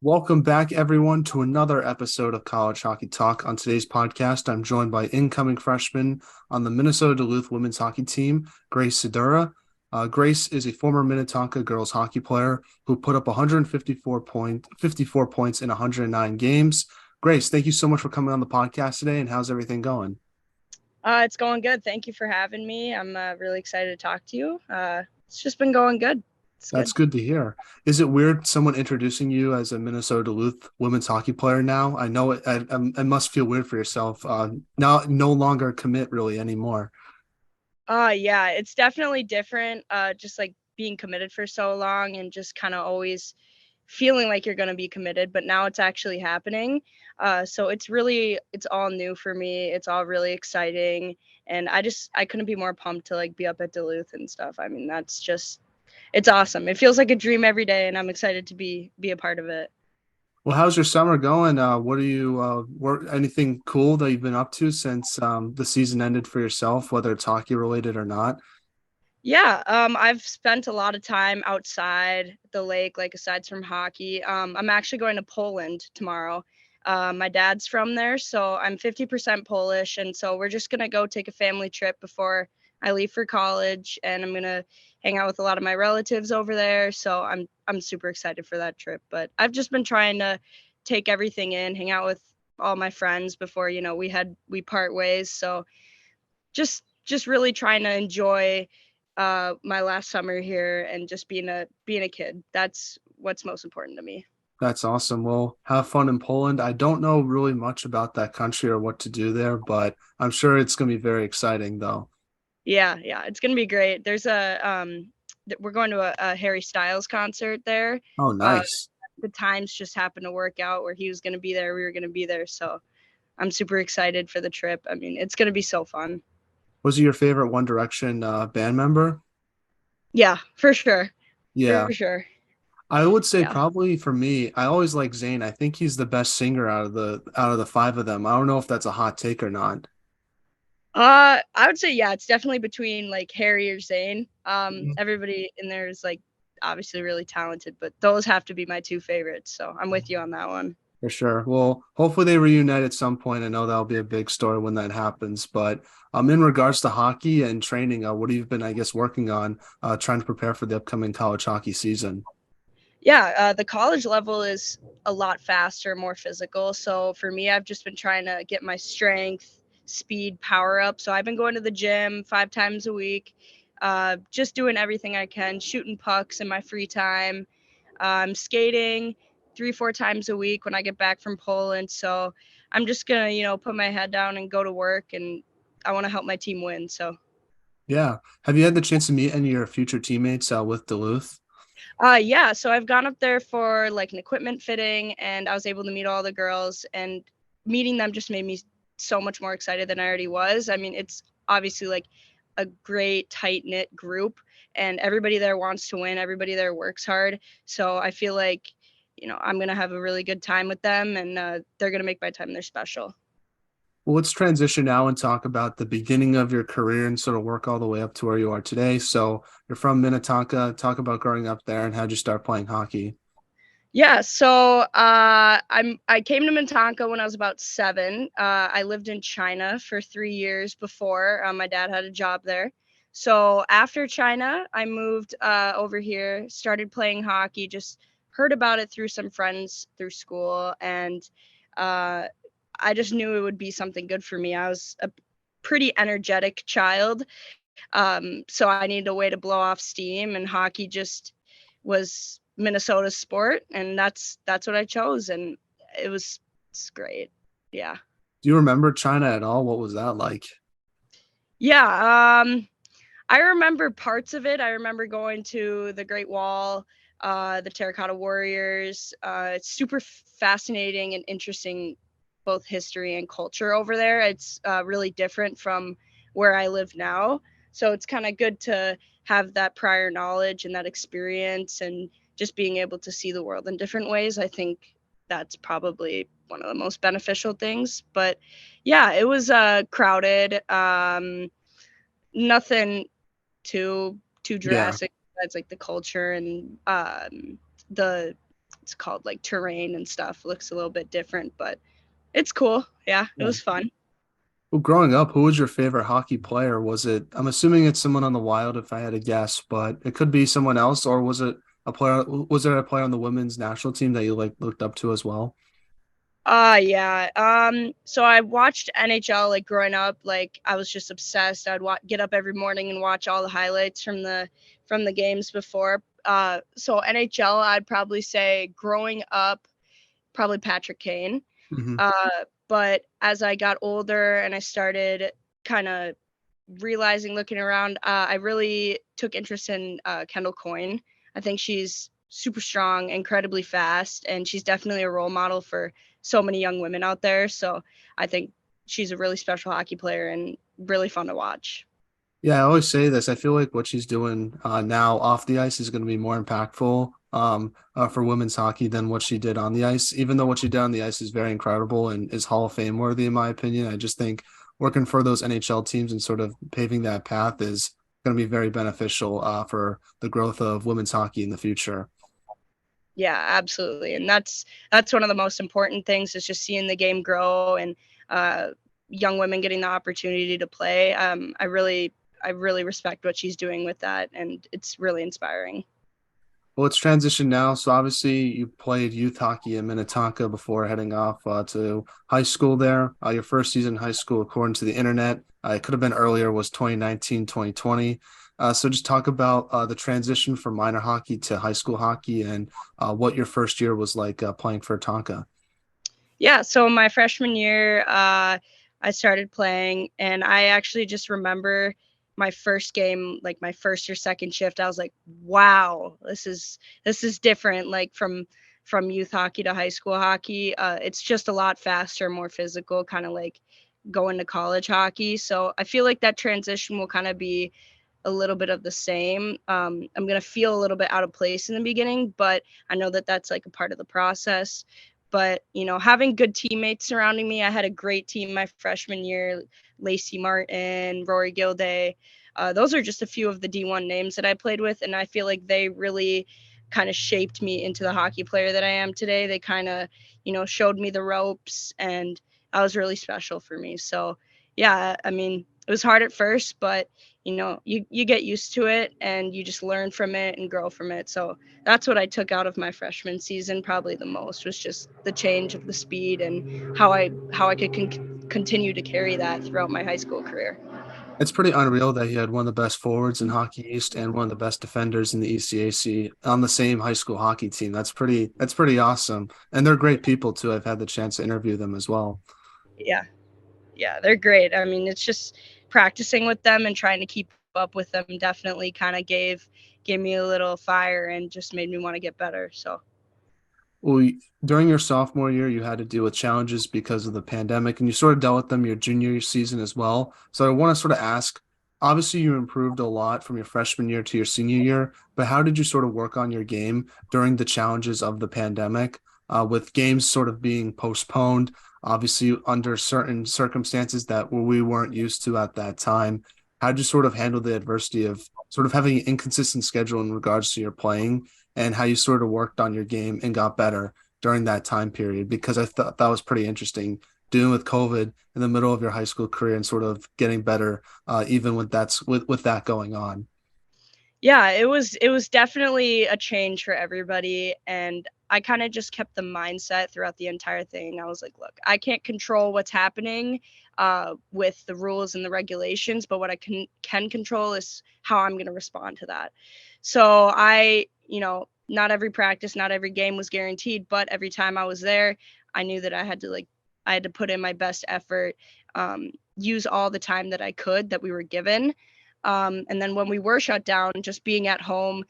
Welcome back, everyone, to another episode of College Hockey Talk. On today's podcast, I'm joined by incoming freshman on the Minnesota Duluth women's hockey team, Grace Sadura. Grace is a former Minnetonka girls hockey player who put up 54 points in 109 games. Grace, thank you so much for coming on the podcast today. And how's everything going? It's going good. Thank you for having me. I'm really excited to talk to you. It's just been going good. It's That's good. good to hear. Is it weird someone introducing you as a Minnesota Duluth women's hockey player now? I know it must feel weird for yourself. Now, no longer commit really anymore. Yeah, it's definitely different. Just like being committed for so long and just kind of always feeling like you're going to be committed, but now it's actually happening. So it's all new for me. It's all really exciting. And I couldn't be more pumped to like be up at Duluth and stuff. I mean, it's awesome. It feels like a dream every day and I'm excited to be a part of it. Well, how's your summer going? What are you work anything cool that you've been up to since the season ended for yourself, whether it's hockey related or not? Yeah, I've spent a lot of time outside the lake, like aside from hockey. I'm actually going to Poland tomorrow. My dad's from there, so I'm 50% Polish, and so we're just gonna go take a family trip before I leave for college, and I'm gonna hang out with a lot of my relatives over there. So I'm super excited for that trip. But I've just been trying to take everything in, hang out with all my friends before we part ways. So just really trying to enjoy my last summer here and just being a kid. That's what's most important to me. That's awesome. Well, have fun in Poland. I don't know really much about that country or what to do there, but I'm sure it's going to be very exciting though. Yeah, it's gonna be great. We're going to a Harry Styles concert there. Oh, Uh, nice. the times just happened to work out where he was gonna be there, we were gonna be there. So I'm super excited for the trip. I mean, it's gonna be so fun. Was he your favorite One Direction band member? Yeah, for sure, Yeah. for sure. I would say Yeah. probably for me, I always like Zayn. I think he's the best singer out of the five of them. I don't know if that's a hot take or not. I would say yeah, it's definitely between like Harry or Zayn. Mhm. Everybody in there is like obviously really talented, but those have to be my two favorites. So I'm with you on that one. For sure. Well, hopefully they reunite at some point. I know that'll be a big story when that happens. But in regards to hockey and training, what have you been, I guess, working on trying to prepare for the upcoming college hockey season? Yeah, the college level is a lot faster, more physical. So for me, I've just been trying to get my strength, speed, power up. So I've been going to the gym 5 times a week, just doing everything I can, shooting pucks in my free time. Skating 3, 4 times a week when I get back from Poland. So I'm just gonna, put my head down and go to work, and I want to help my team win. So, Yeah. Have you had the chance to meet any of your future teammates with Duluth? yeah. So I've gone up there for like an equipment fitting, and I was able to meet all the girls, and meeting them just made me so much more excited than I already was. I mean, it's obviously like a great tight knit group, and everybody there wants to win. Everybody there works hard. So I feel like I'm gonna have a really good time with them, and they're gonna make my time there special. Well, let's transition now and talk about the beginning of your career and sort of work all the way up to where you are today. So you're from Minnetonka. Talk about growing up there and how'd you start playing hockey? Yeah, so I came to Minnetonka when I was about 7. I lived in China for 3 years before. My dad had a job there. So after China, I moved over here, started playing hockey, just heard about it through some friends through school, and uh, I just knew it would be something good for me. I was a pretty energetic child, so I needed a way to blow off steam, and hockey just was Minnesota's sport, and that's what I chose, and it's great. Yeah, Do you remember China at all? What was that like? yeah. I remember parts of it. I remember going to the Great Wall, the Terracotta Warriors. It's super fascinating and interesting, both history and culture over there. It's really different from where I live now. So it's kind of good to have that prior knowledge and that experience and just being able to see the world in different ways. I think that's probably one of the most beneficial things. But yeah, it was crowded. Nothing too Yeah. drastic. That's like the culture and the what's it called, like terrain and stuff. Looks a little bit different, but it's cool. Yeah, it Yeah. was fun. Well, growing up, who was your favorite hockey player? Was it, I'm assuming it's someone on the Wild if I had to guess, but it could be someone else, or was there a player on the women's national team that you like looked up to as well? Yeah. So I watched NHL like growing up. Like I was just obsessed. Get up every morning and watch all the highlights from the games before. So NHL, I'd probably say growing up, probably Patrick Kane. Hmm. But as I got older and I started kind of realizing, looking around, I really took interest in Kendall Coyne. I think she's super strong, incredibly fast, and she's definitely a role model for so many young women out there. So I think she's a really special hockey player and really fun to watch. Yeah, I always say this. I feel like what she's doing now off the ice is going to be more impactful for women's hockey than what she did on the ice. Even though what she did on the ice is very incredible and is Hall of Fame worthy, in my opinion, I just think working for those NHL teams and sort of paving that path is going to be very beneficial for the growth of women's hockey in the future. Yeah, absolutely. And that's one of the most important things is just seeing the game grow and uh, young women getting the opportunity to play. I really respect what she's doing with that, and it's really inspiring. Well, it's transition now. So obviously, you played youth hockey in Minnetonka before heading off to high school there. Your first season in high school, according to the internet, it could have been earlier, was 2019, 2020. So just talk about the transition from minor hockey to high school hockey and what your first year was like playing for Tonka. Yeah, so my freshman year, I started playing, and I actually just remember my first game, like my first or second shift. I was like, "Wow, this is different." Like from youth hockey to high school hockey, it's just a lot faster, more physical, kind of like going to college hockey. So I feel like that transition will kind of be a little bit of the same. I'm gonna feel a little bit out of place in the beginning, but I know that that's like a part of the process. But you know, having good teammates surrounding me, I had a great team my freshman year. Lacey Martin, Rory Gilday. Those are just a few of the D1 names that I played with, and I feel like they really kind of shaped me into the hockey player that I am today. They kind of, you know, showed me the ropes, and that was really special for me. So, yeah, I mean, it was hard at first, but you know, you get used to it and you just learn from it and grow from it. So that's what I took out of my freshman season probably the most was just the change of the speed and how I could continue to carry that throughout my high school career. It's pretty unreal that he had one of the best forwards in Hockey East and one of the best defenders in the ECAC on the same high school hockey team. That's pretty awesome. And they're great people too. I've had the chance to interview them as well. Yeah, yeah, they're great. I mean, it's just practicing with them and trying to keep up with them definitely kind of gave me a little fire and just made me want to get better. So Well, during your sophomore year, you had to deal with challenges because of the pandemic, and you sort of dealt with them your junior season as well. So I want to sort of ask, obviously you improved a lot from your freshman year to your senior year, but how did you sort of work on your game during the challenges of the pandemic, with games sort of being postponed, obviously under certain circumstances that we weren't used to at that time? How did you sort of handle the adversity of sort of having an inconsistent schedule in regards to your playing? And how you sort of worked on your game and got better during that time period because I thought that was pretty interesting dealing with COVID in the middle of your high school career and sort of getting better even with that going on. yeah, it was definitely a change for everybody, and I kind of just kept the mindset throughout the entire thing. I was like, look, I can't control what's happening with the rules and the regulations, but what I can control is how I'm going to respond to that. So I, you know, not every practice, not every game was guaranteed, but every time I was there, I knew that I had to put in my best effort, use all the time that I could that we were given, and then when we were shut down, just being at home,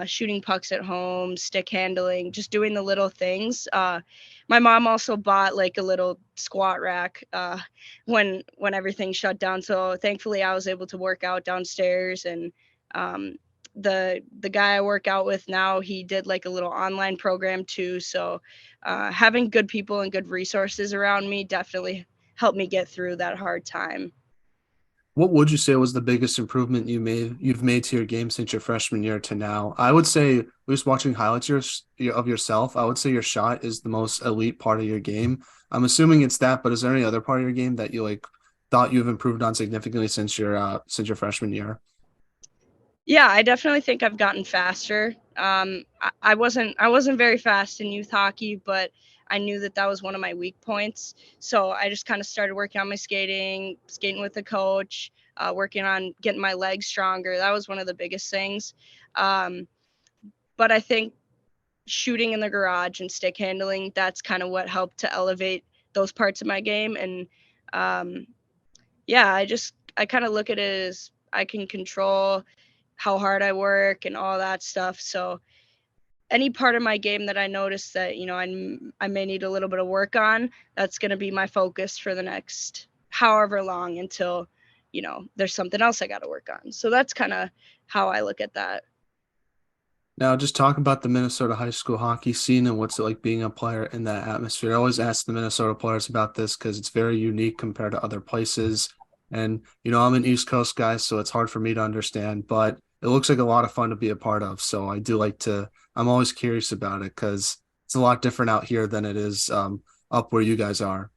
shooting pucks at home, stick handling, just doing the little things. My mom also bought like a little squat rack when everything shut down. So thankfully, I was able to work out downstairs. And um, the guy I work out with now, he did like a little online program too. So having good people and good resources around me definitely helped me get through that hard time. What would you say was the biggest improvement you've made to your game since your freshman year to now? I would say, at least watching highlights of yourself, I would say your shot is the most elite part of your game. I'm assuming it's that, but is there any other part of your game that you like thought you've improved on significantly since your freshman year? Yeah, I definitely think I've gotten faster. I wasn't very fast in youth hockey, but I knew that that was one of my weak points. So I just kind of started working on my skating with the coach, working on getting my legs stronger. That was one of the biggest things. Um, but I think shooting in the garage and stick handling, that's kind of what helped to elevate those parts of my game. And um, yeah, I kind of look at it as I can control how hard I work and all that stuff. So any part of my game that I notice that, I may need a little bit of work on, that's going to be my focus for the next however long until, there's something else I got to work on. So that's kind of how I look at that. Now, just talk about the Minnesota high school hockey scene and what's it like being a player in that atmosphere. I always ask the Minnesota players about this because it's very unique compared to other places. And, I'm an East Coast guy, so it's hard for me to understand, but it looks like a lot of fun to be a part of. So I'm always curious about it because it's a lot different out here than it is up where you guys are.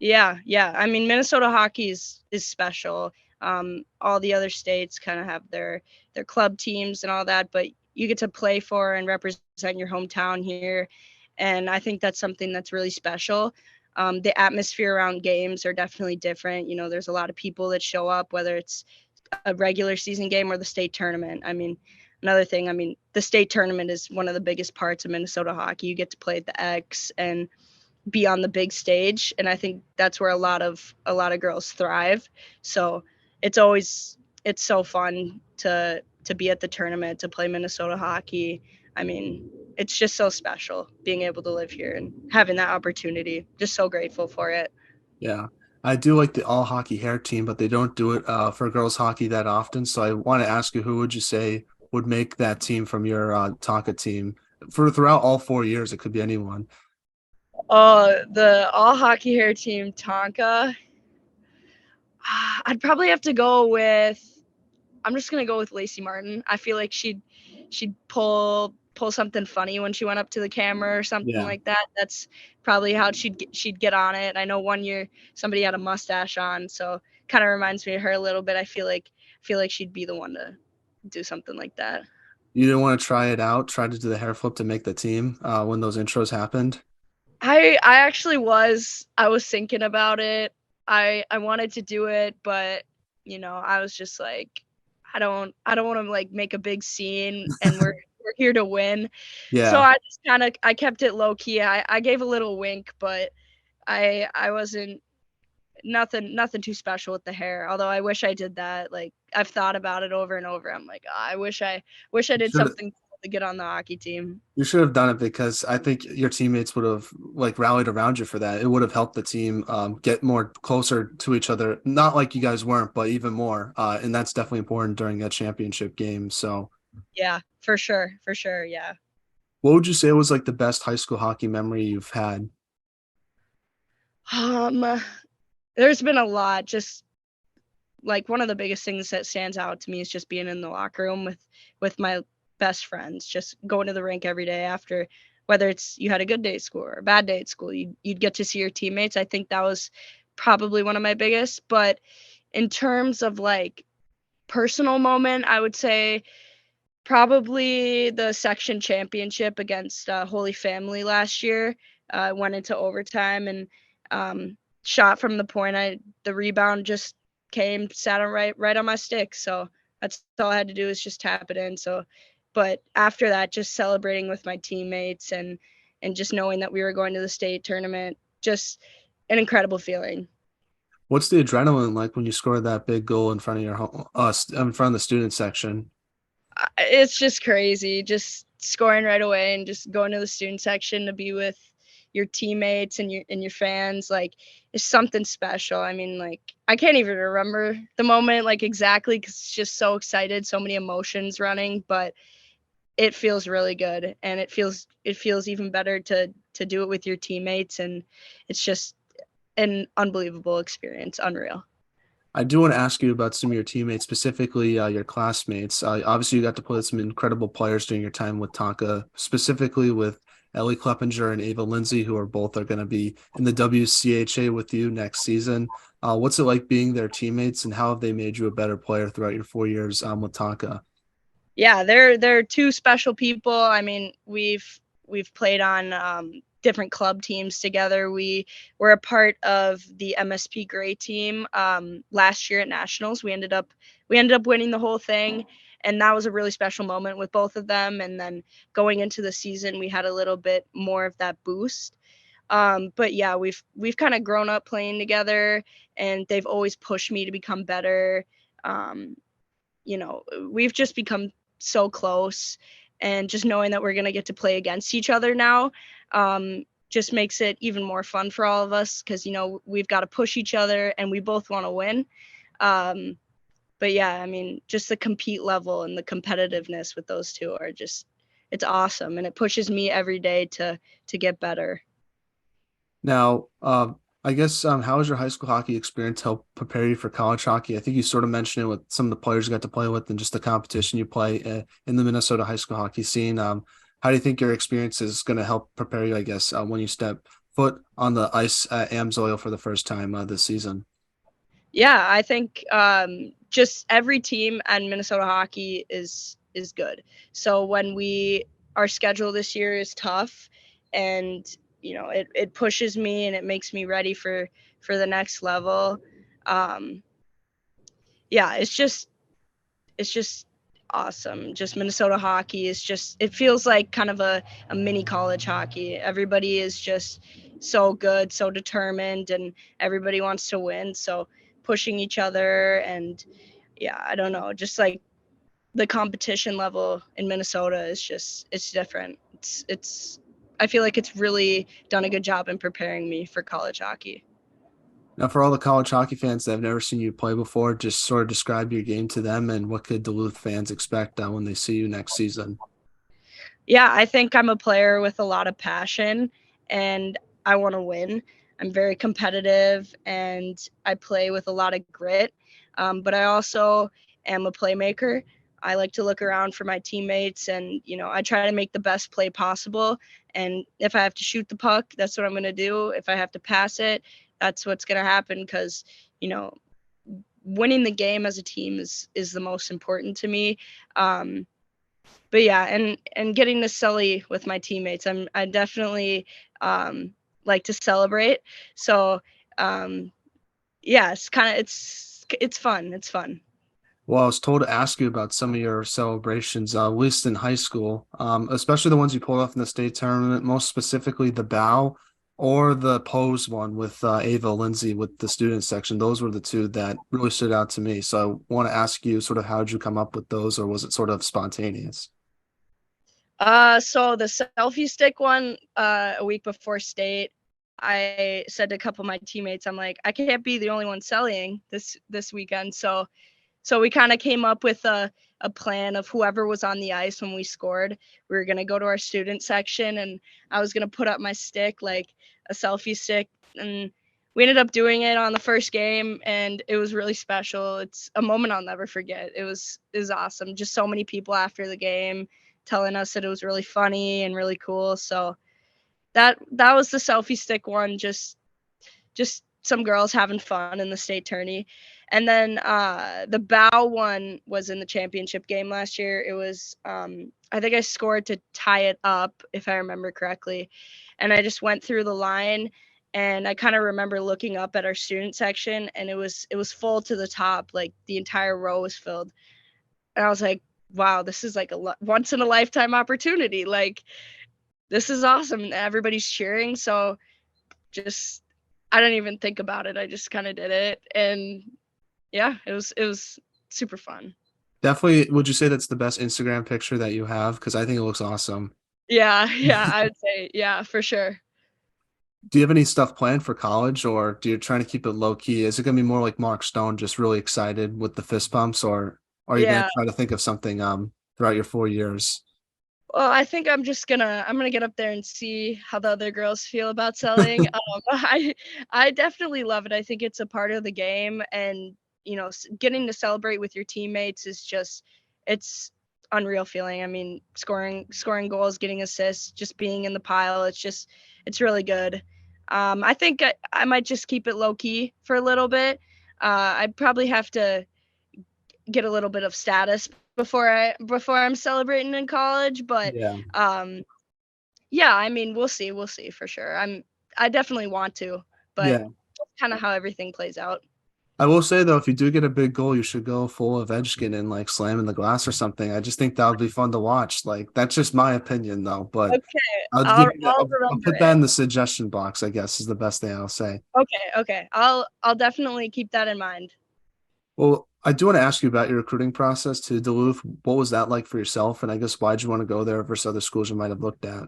Yeah, yeah. I mean, Minnesota hockey is special. All the other states kind of have their club teams and all that, but you get to play for and represent your hometown here, and I think that's something that's really special. The atmosphere around games are definitely different. There's a lot of people that show up, whether it's a regular season game or the state tournament. I mean, another thing. I mean, the state tournament is one of the biggest parts of Minnesota hockey. You get to play at the X and be on the big stage, and I think that's where a lot of girls thrive. So it's so fun to be at the tournament, to play Minnesota hockey. I mean, it's just so special being able to live here and having that opportunity. Just so grateful for it. Yeah. I do like the all hockey hair team, but they don't do it for girls hockey that often. So I want to ask you, who would you say would make that team from your Tonka team for throughout all 4 years? It could be anyone. The all hockey hair team, Tonka. I'd probably have to go with. I'm just gonna go with Lacey Martin. I feel like she'd pull something funny when she went up to the camera or something Yeah. like that. That's probably how she'd get on it. I know one year somebody had a mustache on, so kind of reminds me of her a little bit. I feel like she'd be the one to do something like that. You didn't want to try it out, try to do the hair flip to make the team when those intros happened. I was thinking about it. I wanted to do it, but I was just like, I don't want to like make a big scene, and we're here to win. So Yeah. I kept it low key. I gave a little wink, but I wasn't nothing too special with the hair. Although I wish I did that. Like, I've thought about it over and over. I'm like, I wish I You did should something cool to get on the hockey team. you should have done it because I think your teammates would have like rallied around you for that. It would have helped the team get more closer to each other. Not like you guys weren't, but even more. And that's definitely important during a championship game. So Yeah, for sure. Yeah. what would you say was like the best high school hockey memory you've had? Um, there's been a lot. Just like one of the biggest things that stands out to me is just being in the locker room with my best friends, just going to the rink every day after, whether it's you had a good day at school or a bad day at school, you'd get to see your teammates. I think that was probably one of my biggest. But in terms of like personal moment, I would say probably the section championship against Holy Family last year. Went into overtime and shot from the point. The rebound just came, sat on right on my stick. So that's all I had to do was just tap it in. So, but after that, just celebrating with my teammates and just knowing that we were going to the state tournament, just an incredible feeling. What's the adrenaline like when you score that big goal in front of your home, in front of the student section? It's just crazy, just scoring right away and just going to the student section to be with your teammates and your fans. Like, it's something special. I mean, like, I can't even remember the moment like exactly because it's just so excited, so many emotions running, but it feels really good, and it feels even better to do it with your teammates, and it's just an unbelievable experience, unreal. I do want to ask you about some of your teammates, specifically your classmates. Obviously, you got to play with some incredible players during your time with Tonka, specifically with Ellie Kleppinger and Ava Lindsay, who are both are going to be in the WCHA with you next season. What's it like being their teammates, and how have they made you a better player throughout your 4 years with Tonka? Yeah, they're two special people. I mean, we've played on different club teams together. We were a part of the MSP Gray team last year at nationals. We ended up winning the whole thing, and that was a really special moment with both of them. And then going into the season, we had a little bit more of that boost. But yeah, we've kind of grown up playing together, and they've always pushed me to become better. Um, we've just become so close, and just knowing that we're going to get to play against each other now just makes it even more fun for all of us, because we've got to push each other and we both want to win. Um, but yeah, I mean, just the compete level and the competitiveness with those two are just, it's awesome, and it pushes me every day to get better. Now, I guess how has your high school hockey experience helped prepare you for college hockey? I think you sort of mentioned it with some of the players you got to play with and just the competition you play in the Minnesota high school hockey scene. How do you think your experience is going to help prepare you, I guess, when you step foot on the ice at Amsoil for the first time this season? Yeah, I think just every team and Minnesota hockey is good. So when our schedule this year is tough, and it pushes me and it makes me ready for the next level. Um, yeah, it's just awesome. Just Minnesota hockey is just, it feels like kind of a mini college hockey. Everybody is just so good, so determined, and everybody wants to win. So pushing each other, and yeah, I don't know, just like the competition level in Minnesota is just, it's different. It's I feel like it's really done a good job in preparing me for college hockey. Now, for all the college hockey fans that have never seen you play before, just sort of describe your game to them and what could Duluth fans expect when they see you next season. Yeah, I think I'm a player with a lot of passion, and I want to win. I'm very competitive, and I play with a lot of grit. But I also am a playmaker. I like to look around for my teammates, and I try to make the best play possible. And if I have to shoot the puck, that's what I'm going to do. If I have to pass it, that's what's going to happen, because you know winning the game as a team is the most important to me. But yeah, and getting to sully with my teammates, I definitely like to celebrate. So um, yeah, it's fun. It's fun. Well, I was told to ask you about some of your celebrations, at least in high school, especially the ones you pulled off in the state tournament, most specifically the bow or the pose one with Ava Lindsay with the student section. Those were the two that really stood out to me. So I want to ask you sort of how did you come up with those, or was it sort of spontaneous? So the selfie stick one, a week before state, I said to a couple of my teammates, I'm like, I can't be the only one selling this weekend. So we kind of came up with a plan of whoever was on the ice when we scored. We were going to go to our student section, and I was going to put up my stick, like a selfie stick. And we ended up doing it on the first game, and it was really special. It's a moment I'll never forget. It was awesome. Just so many people after the game telling us that it was really funny and really cool. So that was the selfie stick one. Just some girls having fun in the state tourney. And then the bow one was in the championship game last year. It was I think I scored to tie it up, if I remember correctly. And I just went through the line, and I kind of remember looking up at our student section, and it was full to the top, like the entire row was filled. And I was like, wow, this is like a once in a lifetime opportunity. Like, this is awesome. And everybody's cheering. So just, I didn't even think about it. I just kind of did it, and yeah, it was super fun. Definitely, would you say that's the best Instagram picture that you have? Because I think it looks awesome. Yeah, yeah, I would say yeah, for sure. Do you have any stuff planned for college, or do you trying to keep it low key? Is it going to be more like Mark Stone, just really excited with the fist bumps, or are you going Yeah. to try to think of something throughout your 4 years? Well, I think I'm gonna get up there and see how the other girls feel about selling. I definitely love it. I think it's a part of the game, and getting to celebrate with your teammates is just, it's unreal feeling. I mean, scoring goals, getting assists, just being in the pile. It's really good. I think I might just keep it low key for a little bit. I'd probably have to get a little bit of status before I'm celebrating in college, but Yeah. um, yeah, I mean, we'll see for sure. I definitely want to, but Yeah. kind of how everything plays out. I will say though, if you do get a big goal, you should go full of Ovechkin and like slam in the glass or something. I just think that would be fun to watch. Like that's just my opinion though, but Okay, I'll give you I'll I'll remember put that it. in the suggestion box, I guess is the best thing I'll say. Okay, I'll definitely keep that in mind. Well, I do want to ask you about your recruiting process to Duluth. What was that like for yourself? And I guess why'd you want to go there versus other schools you might have looked at?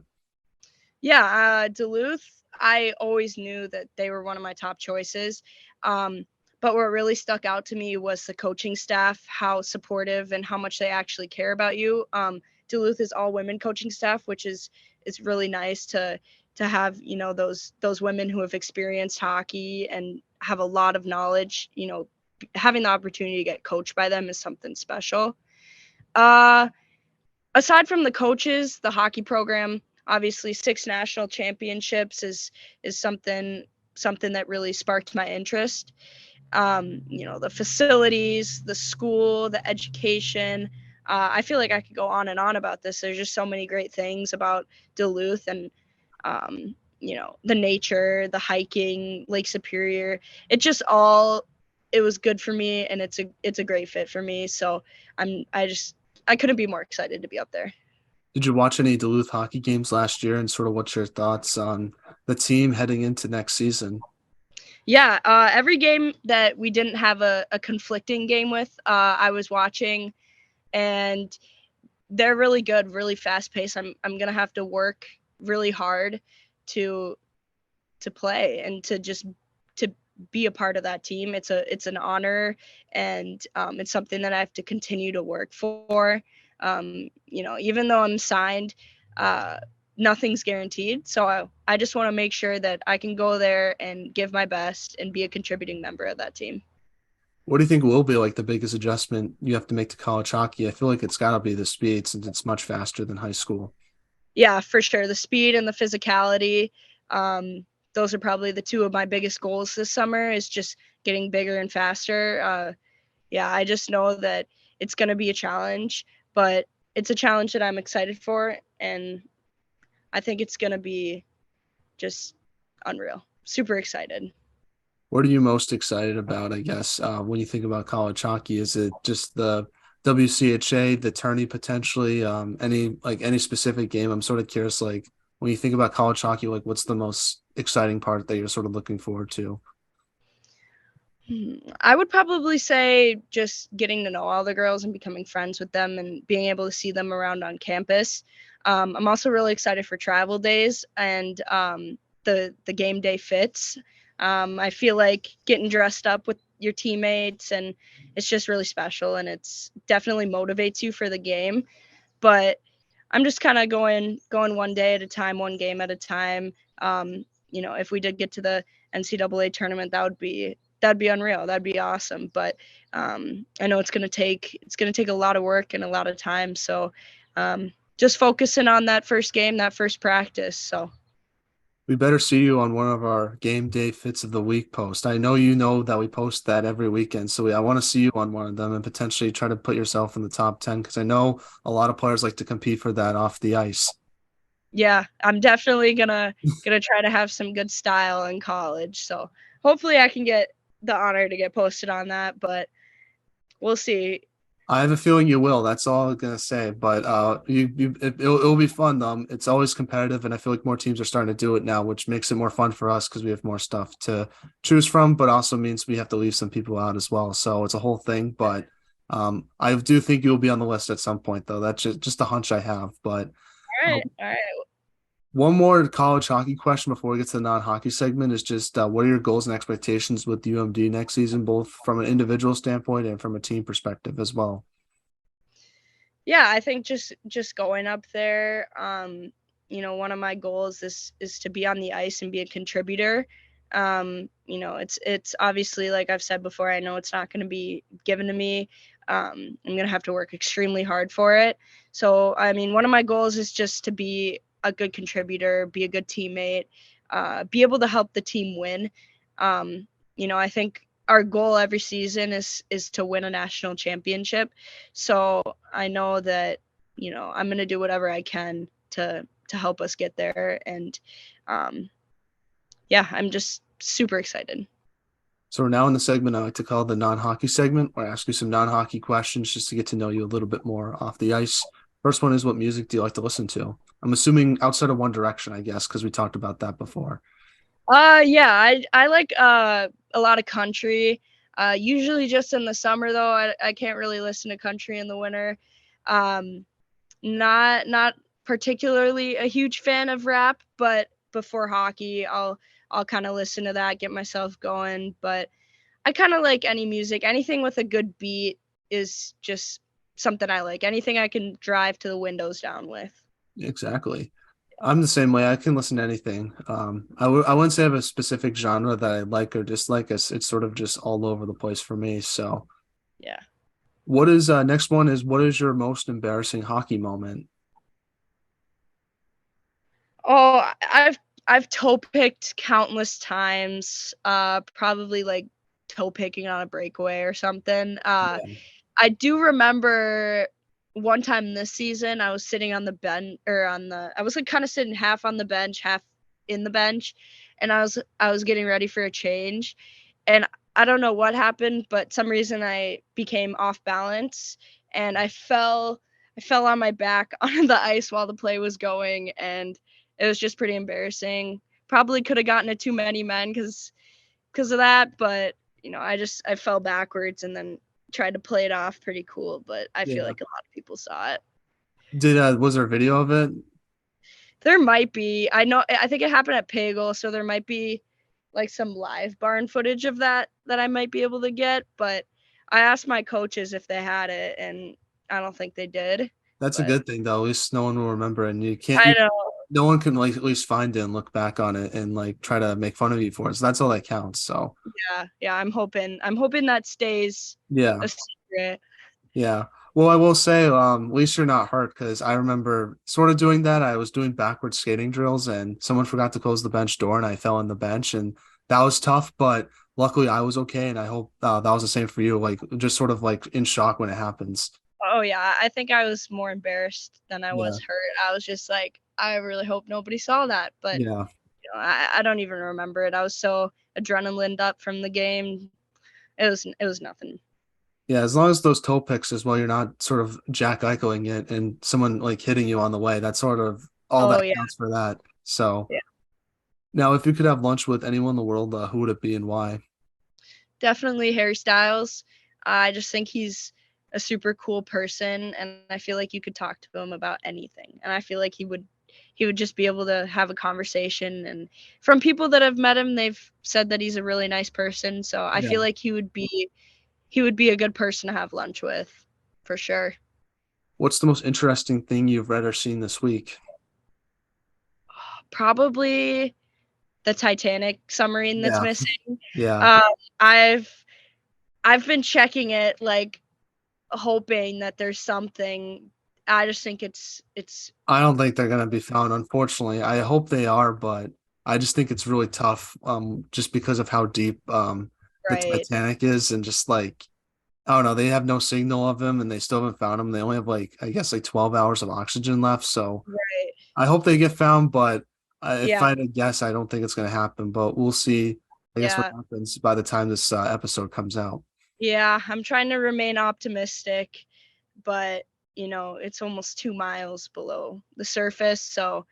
Yeah, Duluth, I always knew that they were one of my top choices. Um, but what really stuck out to me was the coaching staff, how supportive and how much they actually care about you. Duluth is all women coaching staff, which is really nice to have, those women who have experienced hockey and have a lot of knowledge. Having the opportunity to get coached by them is something special. Uh, Aside from the coaches, the hockey program, obviously 6 national championships is something that really sparked my interest. The facilities, the school, the education. I feel like I could go on and on about this. There's just so many great things about Duluth and the nature, the hiking, Lake Superior. It just all it was good for me, and it's a great fit for me. So I couldn't be more excited to be up there. Did you watch any Duluth hockey games last year and sort of what's your thoughts on the team heading into next season? Yeah, every game that we didn't have a conflicting game with, I was watching, and they're really good, really fast paced. I'm gonna have to work really hard to play and to be a part of that team. It's an honor, and it's something that I have to continue to work for. Even though I'm signed, uh, nothing's guaranteed. So I just want to make sure that I can go there and give my best and be a contributing member of that team. What do you think will be like the biggest adjustment you have to make to college hockey? I feel like it's got to be the speed since it's much faster than high school. Yeah, for sure. The speed and the physicality. Those are probably the two of my biggest goals this summer is just getting bigger and faster. Yeah, I just know that it's going to be a challenge, but it's a challenge that I'm excited for. And I think it's going to be just unreal. Super excited. What are you most excited about, I guess, when you think about college hockey? Is it just the WCHA, the tourney potentially, any specific game? I'm sort of curious, like when you think about college hockey, like what's the most exciting part that you're sort of looking forward to? I would probably say just getting to know all the girls and becoming friends with them and being able to see them around on campus. I'm also really excited for travel days and the game day fits. I feel like getting dressed up with your teammates and it's just really special and it's definitely motivates you for the game. But I'm just kind of going one day at a time, one game at a time. If we did get to the NCAA tournament, that'd be unreal. That'd be awesome. But I know it's gonna take a lot of work and a lot of time. So just focusing on that first game, that first practice. So We better see you on one of our game day fits of the week post. I know that we post that every weekend, so I want to see you on one of them and potentially try to put yourself in the top 10 because I know a lot of players like to compete for that off the ice. yeah, I'm definitely gonna try to have some good style in college. So hopefully I can get the honor to get posted on that, but we'll see. I have a feeling you will. That's all I'm gonna say. But it'll be fun. It's always competitive, and I feel like more teams are starting to do it now, which makes it more fun for us because we have more stuff to choose from. But also means we have to leave some people out as well. So it's a whole thing. But I do think you'll be on the list at some point, though. That's just a hunch I have. But All right. one more college hockey question before we get to the non-hockey segment is just what are your goals and expectations with UMD next season, both from an individual standpoint and from a team perspective as well? Yeah, I think just going up there, one of my goals is to be on the ice and be a contributor. It's obviously, like I've said before, I know it's not going to be given to me. I'm going to have to work extremely hard for it. So, I mean, one of my goals is just to be a good contributor, be a good teammate, be able to help the team win. I think our goal every season is to win a national championship. So I know that, I'm going to do whatever I can to help us get there. And yeah, I'm just super excited. So we're now in the segment I like to call the non-hockey segment, where I ask you some non-hockey questions just to get to know you a little bit more off the ice. First one is, what music do you like to listen to? I'm assuming outside of One Direction, I guess, because we talked about that before. Yeah, I like a lot of country. Usually just in the summer though. I can't really listen to country in the winter. Um, not particularly a huge fan of rap, but before hockey, I'll kind of listen to that, get myself going. But I kind of like any music. Anything with a good beat is just something I like. Anything I can drive to the windows down with. Exactly. I'm the same way. I can listen to anything. I wouldn't say I have a specific genre that I like or dislike. It's sort of just all over the place for me. So, Yeah. what is next one is, what is your most embarrassing hockey moment? Oh, I've toe picked countless times. Probably like toe picking on a breakaway or something. Yeah. I do remember one time this season I was sitting on the bench or on the I was like kind of sitting half on the bench, half in the bench, and I was getting ready for a change, and I don't know what happened, but some reason I became off balance and I fell on my back on the ice while the play was going, and it was just pretty embarrassing. Probably could have gotten it too many men because of that, but I fell backwards and then tried to play it off pretty cool, but I feel Yeah. like a lot of people saw it. Did was there a video of it? There might be. I think it happened at Pagel, so there might be like some live barn footage of that I might be able to get, but I asked my coaches if they had it and I don't think they did. That's a But good thing though. At least no one will remember, and I know. no one can like at least find it and look back on it and like try to make fun of you for it. So that's all that counts. So Yeah, yeah, I'm hoping that stays yeah, a secret. yeah. Well, I will say, at least you're not hurt, because I remember sort of doing that. I was doing backward skating drills and someone forgot to close the bench door and I fell on the bench, and that was tough, but luckily I was okay. And I hope that was the same for you. Like just sort of like in shock when it happens. Oh yeah, I think I was more embarrassed than I Yeah. was hurt. I was just like, I really hope nobody saw that, but Yeah. I don't even remember it. I was so adrenaline up from the game. It was nothing. Yeah, as long as those toe picks as well, you're not sort of Jack Eicheling it and someone like hitting you on the way. That's sort of all Oh that yeah, counts for that. So yeah, now, if you could have lunch with anyone in the world, who would it be and why? definitely Harry Styles. I just think he's a super cool person, and I feel like you could talk to him about anything, and I feel like he would just be able to have a conversation. And from people that have met him, they've said that he's a really nice person. So I Yeah. feel like he would be a good person to have lunch with, for sure. What's the most interesting thing you've read or seen this week? Probably the Titanic submarine that's Yeah. missing. Yeah. Um, I've I've been checking it, like hoping that there's something. I just think it's I don't think they're gonna be found, unfortunately. I hope they are, but I just think it's really tough, just because of how deep the right. Titanic is, and just like I don't know, they have no signal of him and they still haven't found him. They only have like I guess like 12 hours of oxygen left. So Right. I hope they get found, but if Yeah. I had to guess, I don't think it's gonna happen. But we'll see, I guess, what Yeah. happens by the time this episode comes out. Yeah. I'm trying to remain optimistic, but it's almost 2 miles below the surface, so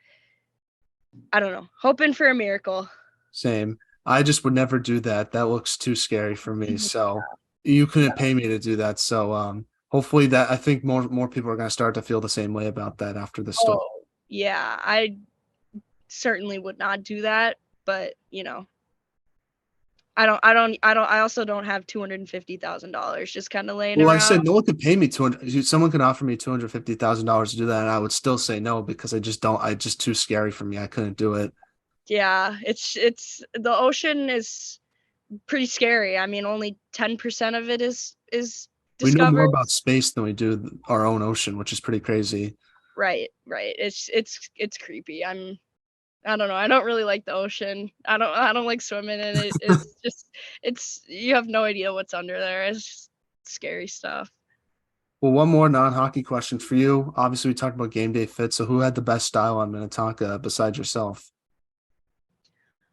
I don't know. Hoping for a miracle. Same. I just would never do that. That looks too scary for me. Mhm. So you couldn't pay me to do that. So hopefully that I think more people are gonna start to feel the same way about that after the story. Oh, yeah. I certainly would not do that, but I also don't have $250,000 just kind of laying Well, like I around. said, no one could pay me 200. Someone could offer me $250,000 to do that, and I would still say no because I just don't. I just too scary for me. I couldn't do it. Yeah, it's the ocean is pretty scary. I mean, only 10% of it is We know more discovered. about space than we do our own ocean, which is pretty crazy. Right, right. It's creepy. I don't know. I don't really like the ocean. I don't like swimming in it. It's just it's you have no idea what's under there. It's just scary stuff. Well, one more non-hockey question for you. Obviously, we talked about game day fit. So, who had the best style on Minnetonka besides yourself?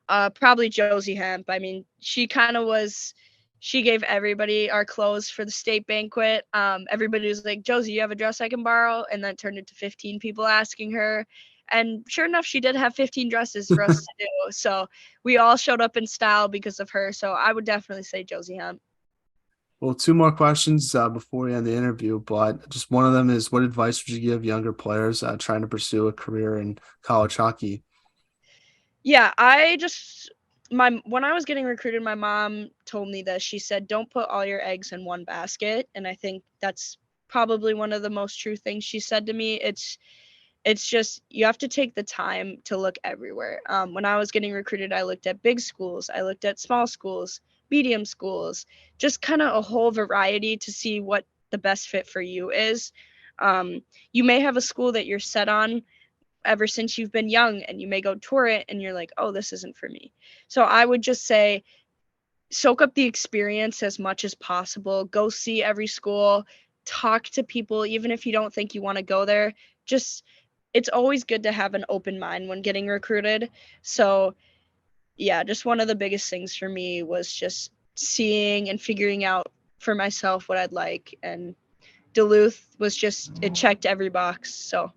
Probably Josie Hemp. I mean, she kind of was. She gave everybody our clothes for the state banquet. Everybody was like, "Josie, you have a dress I can borrow?" And that turned into 15 people asking her. And sure enough, she did have 15 dresses for us to do. So we all showed up in style because of her. So I would definitely say Josie Hemp. Well, two more questions before we end the interview, but just one of them is, what advice would you give younger players trying to pursue a career in college hockey? Yeah, I just my when I was getting recruited, my mom told me that she said, "Don't put all your eggs in one basket," and I think that's probably one of the most true things she said to me. It's just you have to take the time to look everywhere. When I was getting recruited, I looked at big schools, I looked at small schools, medium schools, just kind of a whole variety to see what the best fit for you is. Um, you may have a school that you're set on ever since you've been young, and you may go tour it and you're like, oh, this isn't for me. So I would just say soak up the experience as much as possible, go see every school, talk to people even if you don't think you want to go there. Just it's always good to have an open mind when getting recruited. So yeah, just one of the biggest things for me was just seeing and figuring out for myself what I'd like, and Duluth was just it checked every box. So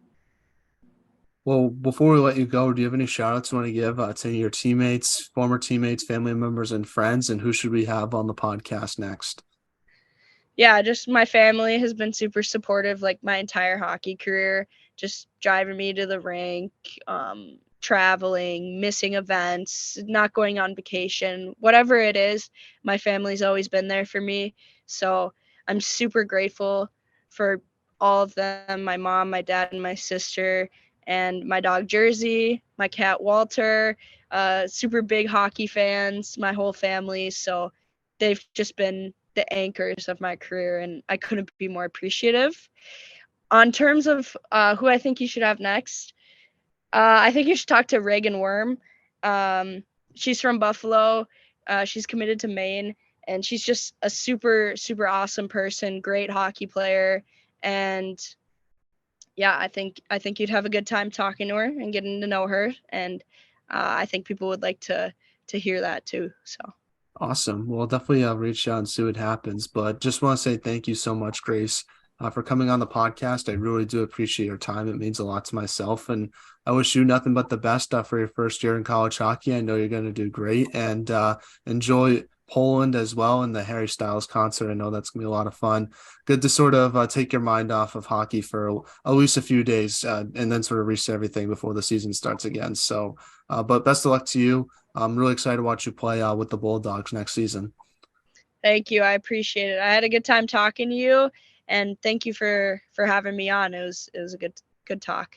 Well, before we let you go, do you have any shout outs you want to give to your teammates, former teammates, family members, and friends? And who should we have on the podcast next? yeah, just my family has been super supportive like my entire hockey career, just driving me to the rink, traveling, missing events, not going on vacation, whatever it is, my family's always been there for me. So I'm super grateful for all of them, my mom, my dad, and my sister, and my dog Jersey, my cat Walter, super big hockey fans, my whole family. So they've just been the anchors of my career, and I couldn't be more appreciative. On terms of who I think you should have next, I think you should talk to Reagan Worm. She's from Buffalo. She's committed to Maine, and she's just a super, super awesome person, great hockey player, and yeah, I think you'd have a good time talking to her and getting to know her, and I think people would like to hear that too. So Awesome. Well, definitely reach out and see what happens. But just want to say thank you so much, Grace, for coming on the podcast. I really do appreciate your time. It means a lot to myself. And I wish you nothing but the best for your first year in college hockey. I know you're going to do great and enjoy Poland as well and the Harry Styles concert. I know that's going to be a lot of fun. Good to sort of take your mind off of hockey for at least a few days and then sort of reset everything before the season starts again. So, but best of luck to you. I'm really excited to watch you play with the Bulldogs next season. thank you. I appreciate it. I had a good time talking to you, and thank you for having me on. It was a good talk.